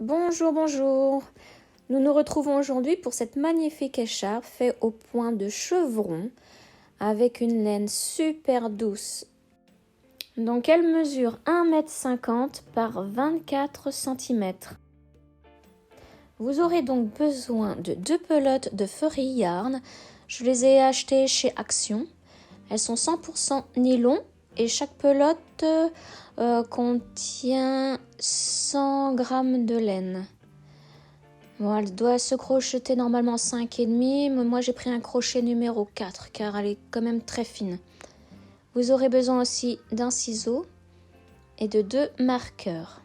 Bonjour, bonjour. Nous nous retrouvons aujourd'hui pour cette magnifique écharpe faite au point de chevron avec une laine super douce. Donc elle mesure 1,50 m par 24 cm. Vous aurez donc besoin de 2 pelotes de Furry Yarn. Je les ai achetées chez Action. Elles sont 100% nylon et chaque pelote contient 100 g de laine. Bon, elle doit se crocheter normalement 5,5, mais moi j'ai pris un crochet numéro 4 car elle est quand même très fine. Vous aurez besoin aussi d'un ciseau et de 2 marqueurs.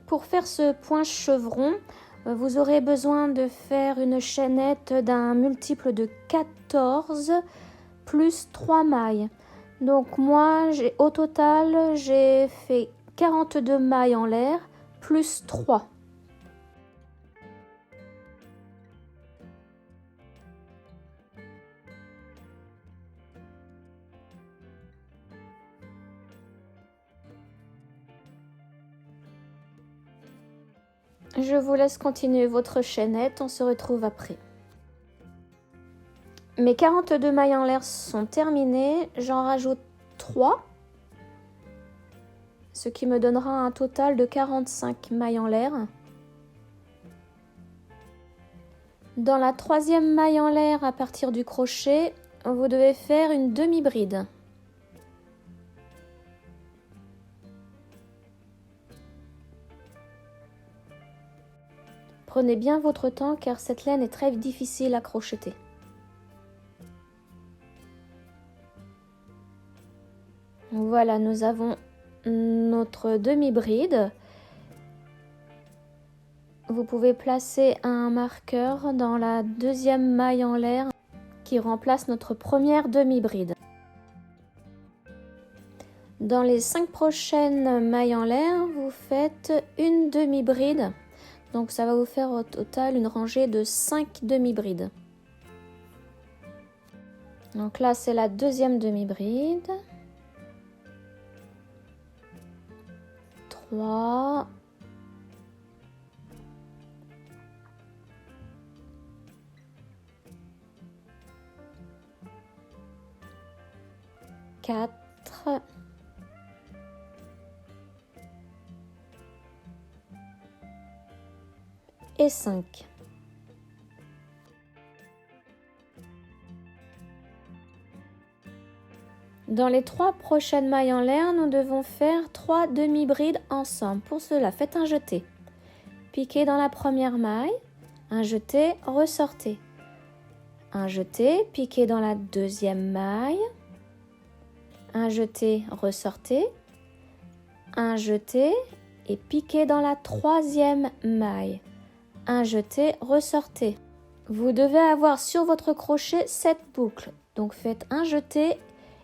Pour faire ce point chevron, vous aurez besoin de faire une chaînette d'un multiple de 14 plus 3 mailles. Donc moi, au total, j'ai fait 42 mailles en l'air plus 3. Je vous laisse continuer votre chaînette, on se retrouve après. Mes 42 mailles en l'air sont terminées, j'en rajoute 3, ce qui me donnera un total de 45 mailles en l'air. Dans la 3e maille en l'air à partir du crochet, vous devez faire une demi-bride. Prenez bien votre temps car cette laine est très difficile à crocheter. Voilà, nous avons notre demi-bride. Vous pouvez placer un marqueur dans la 2e maille en l'air qui remplace notre première demi-bride. Dans les 5 prochaines mailles en l'air, vous faites une demi-bride. Donc ça va vous faire au total une rangée de 5 demi-brides. Donc là, c'est la 2e demi-bride. 3. 4. Et 5. Dans les 3 prochaines mailles en l'air, nous devons faire 3 demi-brides ensemble. Pour cela, faites un jeté. Piquez dans la première maille, un jeté, ressortez. Un jeté, piquez dans la 2e maille, un jeté, ressortez. Un jeté et piquez dans la 3e maille. Un jeté, ressortez. Vous devez avoir sur votre crochet 7 boucles. Donc faites un jeté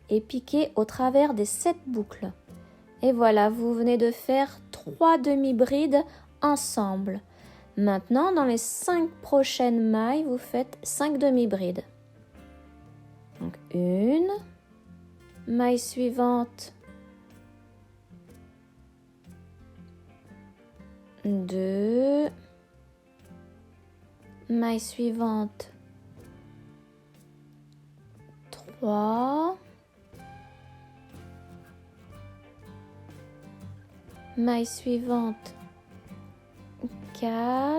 et piquez au travers des 7 boucles. Et voilà, vous venez de faire 3 demi-brides ensemble. Maintenant, dans les 5 prochaines mailles, vous faites 5 demi-brides. Donc une, maille suivante, 2, maille suivante, 3, maille suivante, 4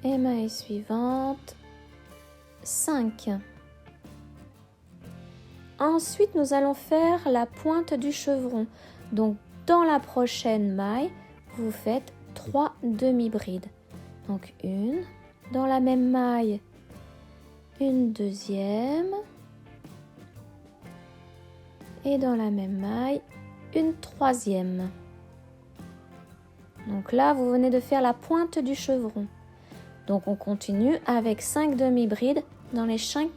et maille suivante, 5. Ensuite, nous allons faire la pointe du chevron. Donc, dans la prochaine maille, vous faites 3 demi-brides. Donc, une, dans la même maille, une deuxième, et dans la même maille, une troisième. Donc là, vous venez de faire la pointe du chevron. Donc, on continue avec 5 demi-brides dans les 5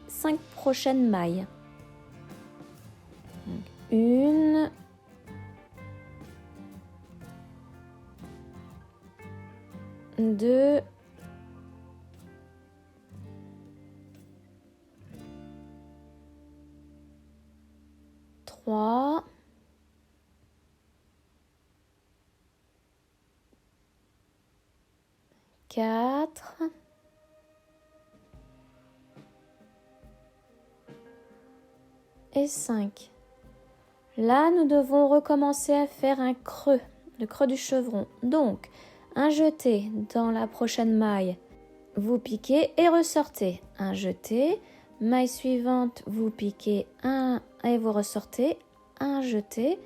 prochaines mailles. Donc, une, deux, 3, 4 et 5. Là, nous devons recommencer à faire un creux, le creux du chevron. Donc, un jeté dans la prochaine maille, vous piquez et ressortez. Un jeté, maille suivante, vous piquez un et vous ressortez. Un jeté,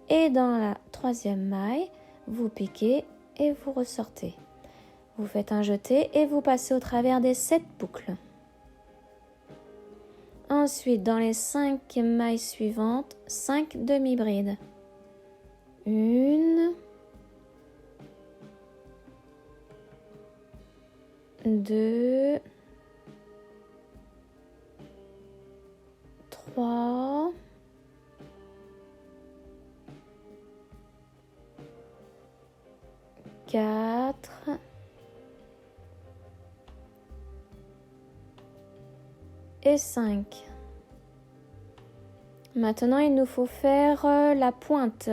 et dans la troisième maille, vous piquez et vous ressortez. Vous faites un jeté et vous passez au travers des 7 boucles. Ensuite, dans les 5 mailles suivantes, 5 demi-brides. 1, 2, 3, 4 et 5. Maintenant, il nous faut faire la pointe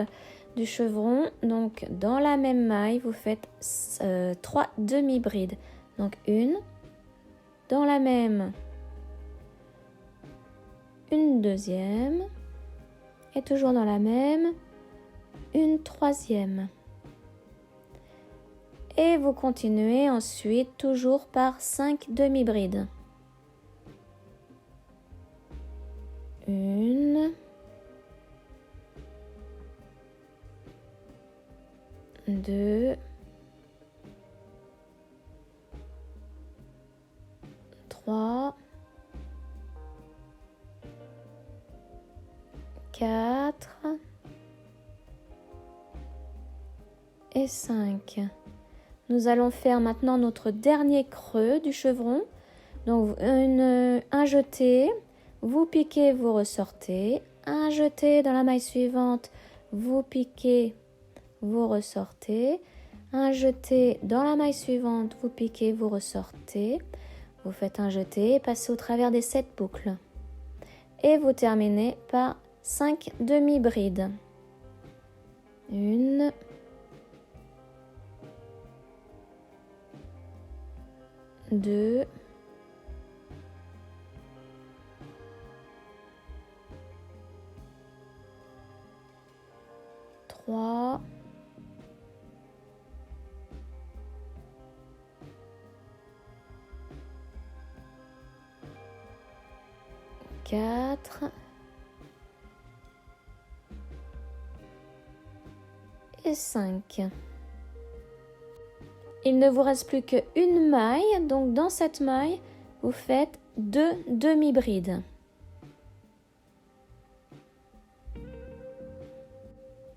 du chevron. Donc, dans la même maille, vous faites 3 demi-brides. Donc, une, dans la même, une deuxième, et toujours dans la même, une troisième. Et vous continuez ensuite toujours par 5 demi-brides. 1, 2, 3, 4 et 5. Nous allons faire maintenant notre dernier creux du chevron. Donc un jeté, vous piquez, vous ressortez. Un jeté dans la maille suivante, vous piquez, vous ressortez. Un jeté dans la maille suivante, vous piquez, vous ressortez. Vous faites un jeté et passez au travers des 7 boucles. Et vous terminez par 5 demi-brides. 1, 2, 3, 4 et 5. Il ne vous reste plus qu'une maille, donc dans cette maille, vous faites 2 demi-brides.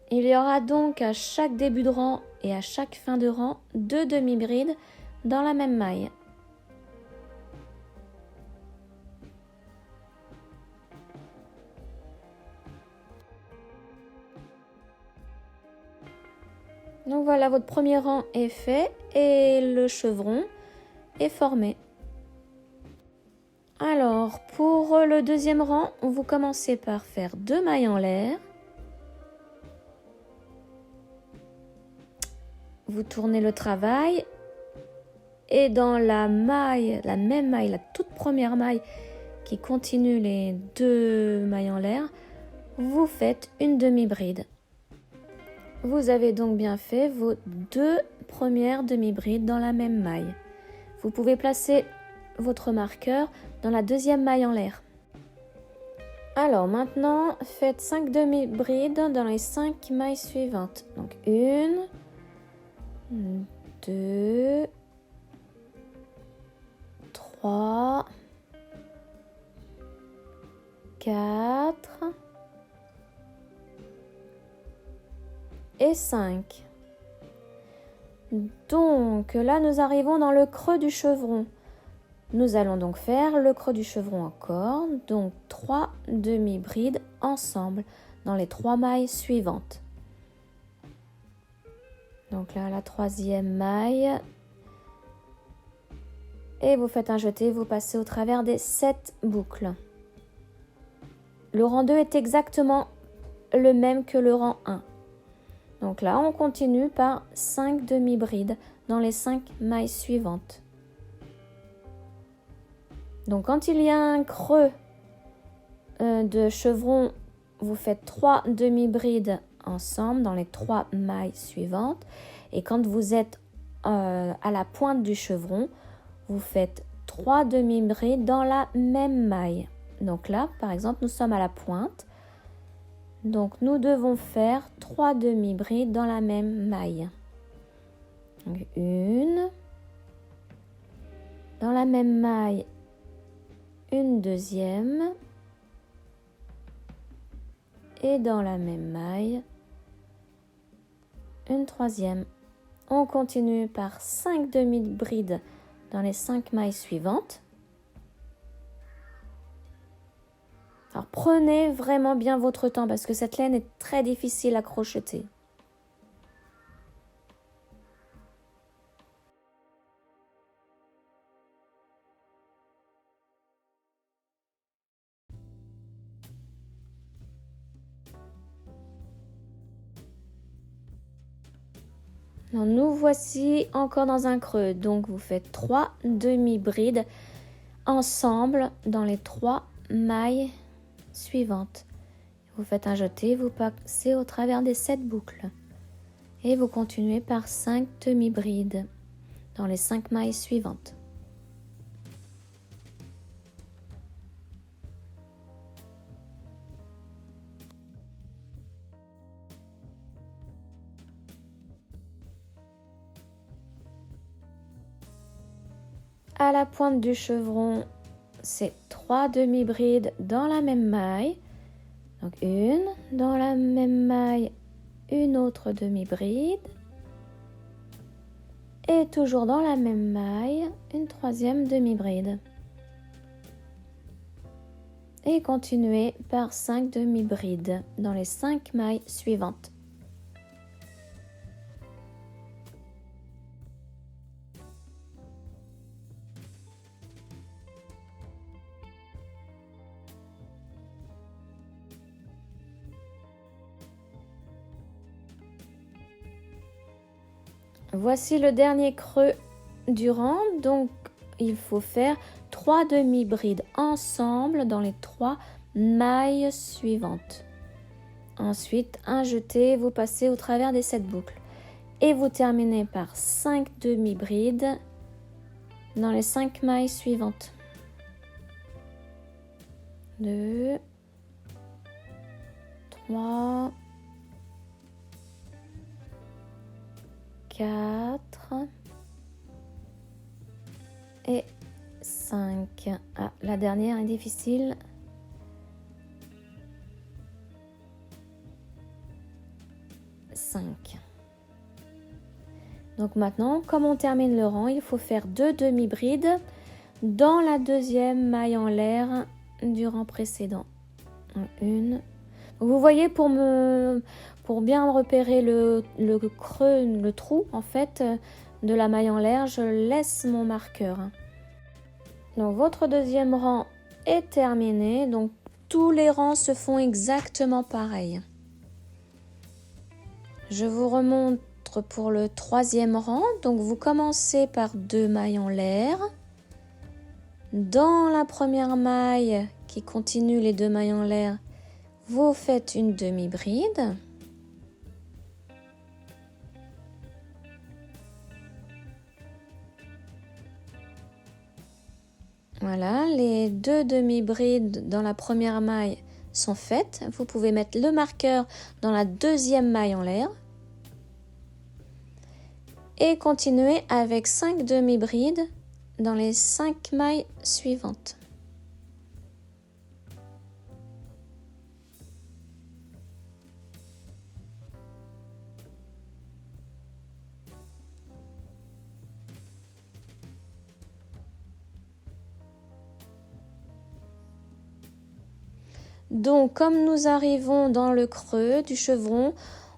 Il y aura donc à chaque début de rang et à chaque fin de rang 2 demi-brides dans la même maille. Donc voilà, votre premier rang est fait et le chevron est formé. Alors, pour le deuxième rang, vous commencez par faire 2 mailles en l'air. Vous tournez le travail et dans la maille, la même maille, la toute première maille qui continue les 2 mailles en l'air, vous faites une demi-bride. Vous avez donc bien fait vos 2 premières demi-brides dans la même maille. Vous pouvez placer votre marqueur dans la deuxième maille en l'air. Alors maintenant, faites 5 demi-brides dans les 5 mailles suivantes. Donc 1, 2, 3, 4 et 5. Donc là, nous arrivons dans le creux du chevron. Nous allons donc faire le creux du chevron encore, donc 3 demi-brides ensemble dans les 3 mailles suivantes. Donc là, la troisième maille. Et vous faites un jeté, vous passez au travers des 7 boucles. Le rang 2 est exactement le même que le rang 1. Donc là, on continue par 5 demi-brides dans les 5 mailles suivantes. Donc quand il y a un creux de chevron, vous faites 3 demi-brides ensemble dans les 3 mailles suivantes. Et quand vous êtes à la pointe du chevron, vous faites 3 demi-brides dans la même maille. Donc là, par exemple, nous sommes à la pointe. Donc nous devons faire 3 demi-brides dans la même maille. Donc, une. Dans la même maille, une deuxième. Et dans la même maille, une troisième. On continue par 5 demi-brides dans les 5 mailles suivantes. Alors prenez vraiment bien votre temps parce que cette laine est très difficile à crocheter. Alors, nous voici encore dans un creux. Donc vous faites 3 demi-brides ensemble dans les 3 mailles suivantes. Vous faites un jeté, vous passez au travers des 7 boucles. Et vous continuez par 5 demi-brides dans les 5 mailles suivantes. À la pointe du chevron, c'est 3 demi-brides dans la même maille. Donc une, dans la même maille, une autre demi-bride. Et toujours dans la même maille, une troisième demi-bride. Et continuez par 5 demi-brides dans les 5 mailles suivantes. Voici le dernier creux du rang, donc il faut faire 3 demi-brides ensemble dans les 3 mailles suivantes. Ensuite, un jeté, vous passez au travers des 7 boucles. Et vous terminez par 5 demi-brides dans les 5 mailles suivantes. 2, 3, 4 et 5. Ah, la dernière est difficile. 5. Donc maintenant, comme on termine le rang, il faut faire 2 demi-brides dans la deuxième maille en l'air du rang précédent. Une. Vous voyez, pour bien repérer le creux, le trou en fait de la maille en l'air, je laisse mon marqueur. Donc votre deuxième rang est terminé. Donc tous les rangs se font exactement pareil. Je vous remontre pour le troisième rang. Donc vous commencez par 2 mailles en l'air. Dans la première maille qui continue les 2 mailles en l'air, vous faites une demi-bride. Voilà, les 2 demi-brides dans la première maille sont faites. Vous pouvez mettre le marqueur dans la deuxième maille en l'air. Et continuer avec 5 demi-brides dans les 5 mailles suivantes. Donc, comme nous arrivons dans le creux du chevron,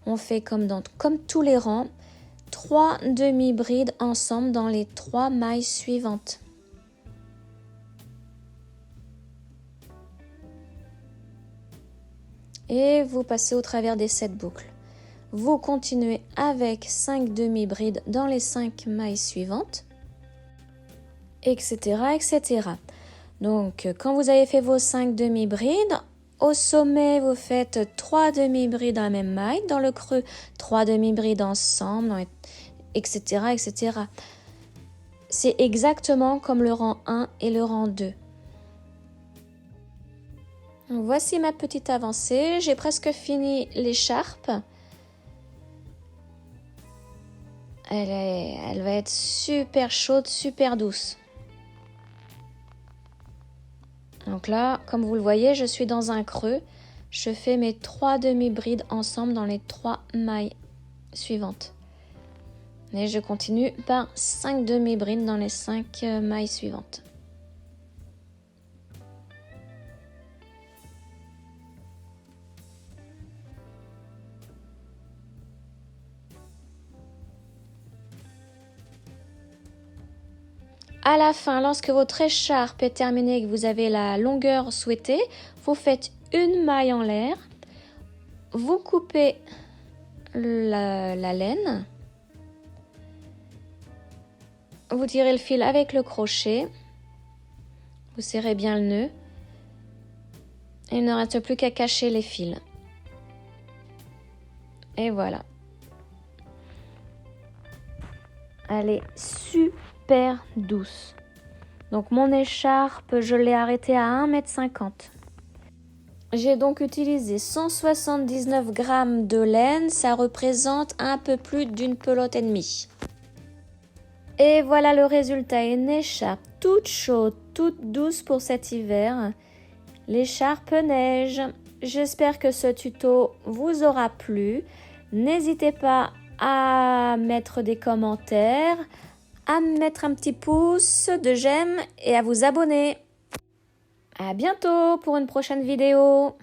on fait comme tous les rangs, 3 demi-brides ensemble dans les 3 mailles suivantes. et vous passez au travers des 7 boucles. Vous continuez avec 5 demi-brides dans les 5 mailles suivantes, etc., etc. Donc, quand vous avez fait vos 5 demi-brides, au sommet, vous faites 3 demi-brides dans la même maille, dans le creux, 3 demi-brides ensemble, etc., etc. C'est exactement comme le rang 1 et le rang 2. Donc, voici ma petite avancée. J'ai presque fini l'écharpe. Elle va être super chaude, super douce. Donc là, comme vous le voyez, je suis dans un creux. Je fais mes 3 demi-brides ensemble dans les 3 mailles suivantes. Et je continue par 5 demi-brides dans les 5 mailles suivantes. À la fin, lorsque votre écharpe est terminée et que vous avez la longueur souhaitée, vous faites une maille en l'air, vous coupez la laine, vous tirez le fil avec le crochet, vous serrez bien le nœud, et il ne reste plus qu'à cacher les fils. Et voilà. Elle est super douce. Donc mon écharpe, je l'ai arrêtée à 1,50 m. J'ai donc utilisé 179 g de laine, ça représente un peu plus d'une pelote et demie. Et voilà le résultat, une écharpe toute chaude, toute douce pour cet hiver. L'écharpe neige. J'espère que ce tuto vous aura plu. N'hésitez pas à mettre des commentaires, à mettre un petit pouce de j'aime et à vous abonner. À bientôt pour une prochaine vidéo.